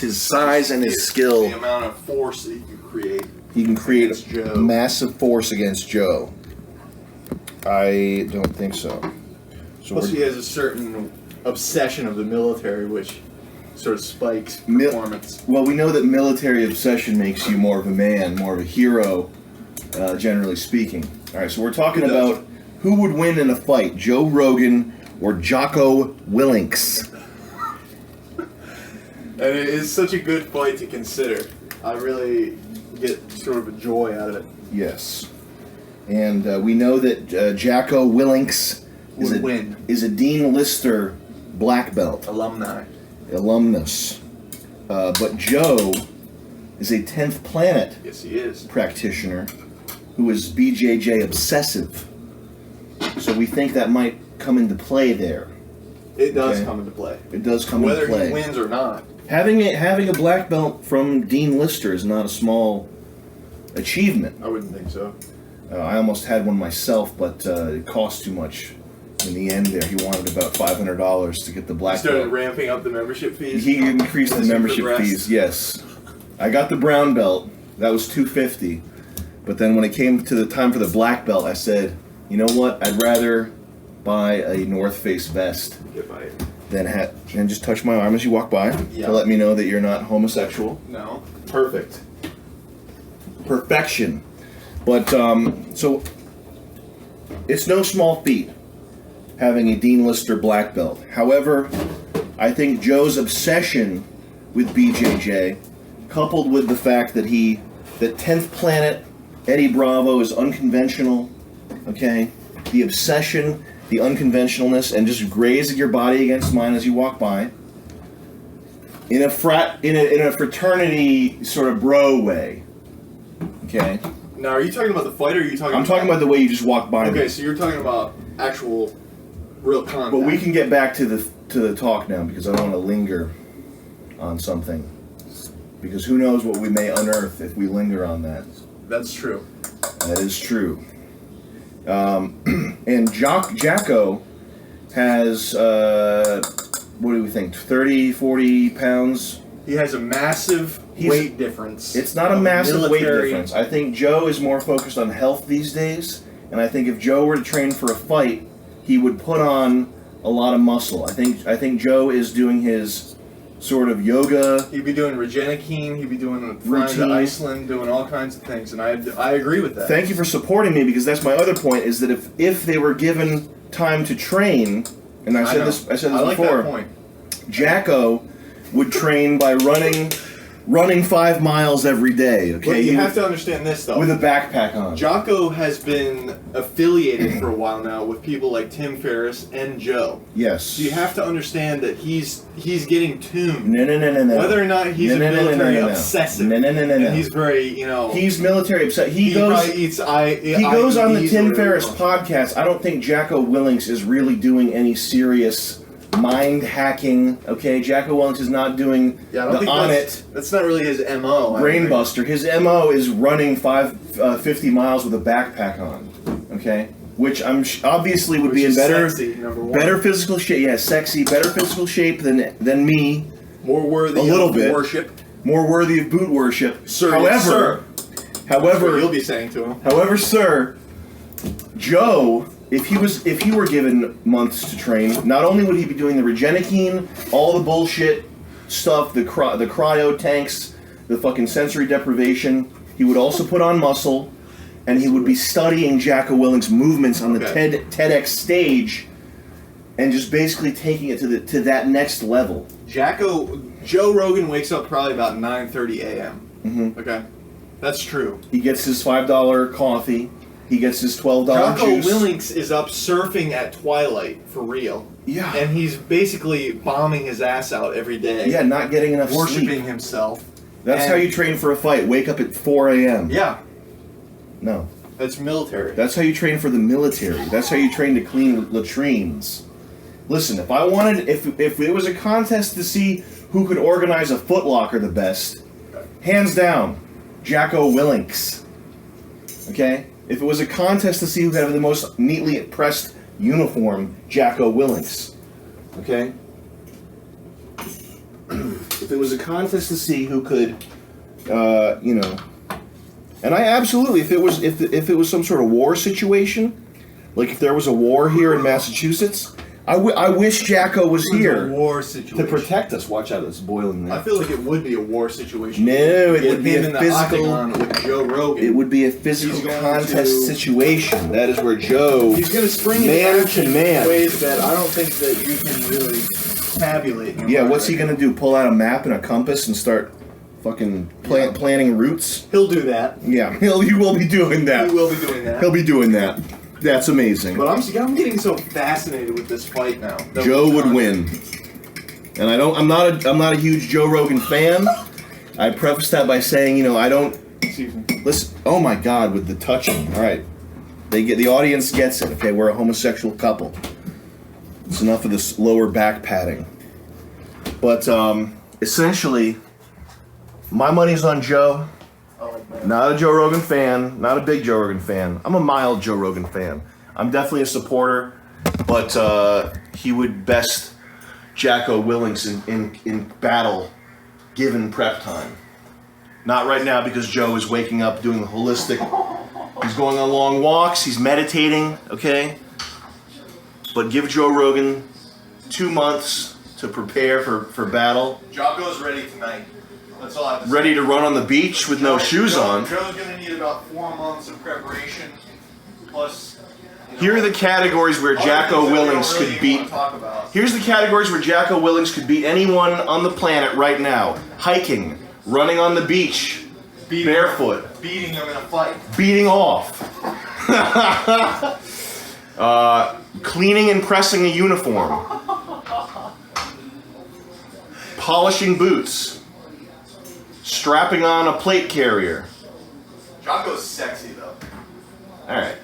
his size and his skill. The amount of force that he can create. He can create massive force against Joe. I don't think so. Plus, he has a certain obsession of the military, which sort of spikes performance. Well, we know that military obsession makes you more of a man, more of a hero, generally speaking. All right, so we're talking about who would win in a fight, Joe Rogan or Jocko Willink. And it is such a good fight to consider. I really get sort of a joy out of it. Yes. And we know that Jocko Willink is a Dean Lister black belt. Alumnus. But Joe is a 10th Planet practitioner who is BJJ obsessive. So we think that might come into play there. It does come into play. It does come into play. Whether he wins or not. Having a black belt from Dean Lister is not a small achievement. I wouldn't think so. I almost had one myself, but it cost too much. In the end there, he wanted about $500 to get the black belt. He started ramping up the membership fees? He increased the membership fees, yes. I got the brown belt. That was $250. But then when it came to the time for the black belt, I said, you know what? I'd rather buy a North Face vest than just touch my arm as you walk by to let me know that you're not homosexual. No. Perfect. Perfection. But, so, it's no small feat having a Dean Lister black belt. However, I think Joe's obsession with BJJ, coupled with the fact that that 10th Planet, Eddie Bravo is unconventional, okay? The obsession, the unconventionalness, and just grazing your body against mine as you walk by. In a fraternity sort of bro way, okay? Now, are you talking about the fight, or are you talking I'm talking about the way you just walk by me. Okay, so you're talking about actual real contact. But we can get back to the talk now, because I don't want to linger on something. Because who knows what we may unearth if we linger on that. That's true. That is true. And Jocko has, what do we think, 30, 40 pounds? He has a massive weight difference. It's not a massive weight difference. I think Joe is more focused on health these days, and I think if Joe were to train for a fight, he would put on a lot of muscle. I think Joe is doing his sort of yoga. He'd be doing Regenikine. He'd be doing flying to Iceland, doing all kinds of things, and I agree with that. Thank you for supporting me, because that's my other point. Is that if they were given time to train, and I said this before, that point. Jocko would train by running 5 miles every day. Okay, but you have to understand this though. With a backpack on. Jocko has been affiliated for a while now with people like Tim Ferriss and Joe. Yes. So you have to understand that he's getting tuned. No. Whether or not he's a military obsessive. No. And he's very, He's military obsessive. He goes on the Tim Ferriss podcast. I don't think Jocko Willink is really doing any serious mind hacking. Okay, Jocko Willink is not doing That's not really his MO. Brainbuster. His MO is running 50 miles with a backpack on. Okay, which obviously would be in better physical shape. Yeah, sexy, better physical shape than me. More worthy of worship. More worthy of boot worship. Sir, however, that's what you'll be saying to him. However, sir, Joe, if he were given months to train, not only would he be doing the Regenikine, all the bullshit stuff, the cryo tanks, the fucking sensory deprivation, he would also put on muscle, and he would be studying Jocko Willink's movements on the TEDx stage, and just basically taking it to that next level. Joe Rogan wakes up probably about 9:30 a.m. Mm-hmm. Okay, that's true. He gets his $5 coffee. He gets his $12 juice. Jocko Willink is up surfing at twilight, for real. Yeah. And he's basically bombing his ass out every day. Yeah, not getting enough sleep. Worshipping himself. That's how you train for a fight. Wake up at 4 a.m. Yeah. No. That's military. That's how you train for the military. That's how you train to clean latrines. Listen, if it was a contest to see who could organize a Foot Locker the best, hands down, Jocko Willink. Okay? If it was a contest to see who could have the most neatly pressed uniform, Jocko Willink. Okay? if it was a contest to see who could, you know, and I absolutely, if it was some sort of war situation, like if there was a war here in Massachusetts, I wish Jocko was here a war situation to protect us. Watch out, it's boiling there. I feel like it would be a war situation. No, it would be him a in the physical. octagon with Joe Rogan. It would be a physical He's going contest to- situation. That is where Joe, He's going to spring into man action to man. in ways that I don't think that you can really tabulate. in your Yeah, mind what's he right gonna do? Pull out a map and a compass and start fucking planning routes? now. He'll do that. Yeah, he will be doing that. He will be doing that. He'll be doing that. That's amazing. But I'm getting so fascinated with this fight now. Joe would win, and I'm not a huge Joe Rogan fan. I preface that by saying, you know, I don't Excuse me. listen. Oh my God, with the touching. All right, the audience gets it. Okay, we're a homosexual couple. It's enough of this lower back patting. But essentially, my money's on Joe. Not a Joe Rogan fan, not a big Joe Rogan fan. I'm a mild Joe Rogan fan. I'm definitely a supporter, but he would best Jocko Willink's in battle given prep time. Not right now because Joe is waking up doing the holistic. He's going on long walks, he's meditating, okay? But give Joe Rogan 2 months to prepare for battle. Jocko's ready tonight. That's all I have to say. Ready to run on the beach with no shoes on. Joe's going to need about 4 months of preparation. Plus, Here are the categories where Jocko Willink could beat. Here's the categories where Jocko Willink could beat anyone on the planet right now: hiking, running on the beach, barefoot, beating them in a fight, beating off, cleaning and pressing a uniform, polishing boots, strapping on a plate carrier. Jocko's sexy though. All right.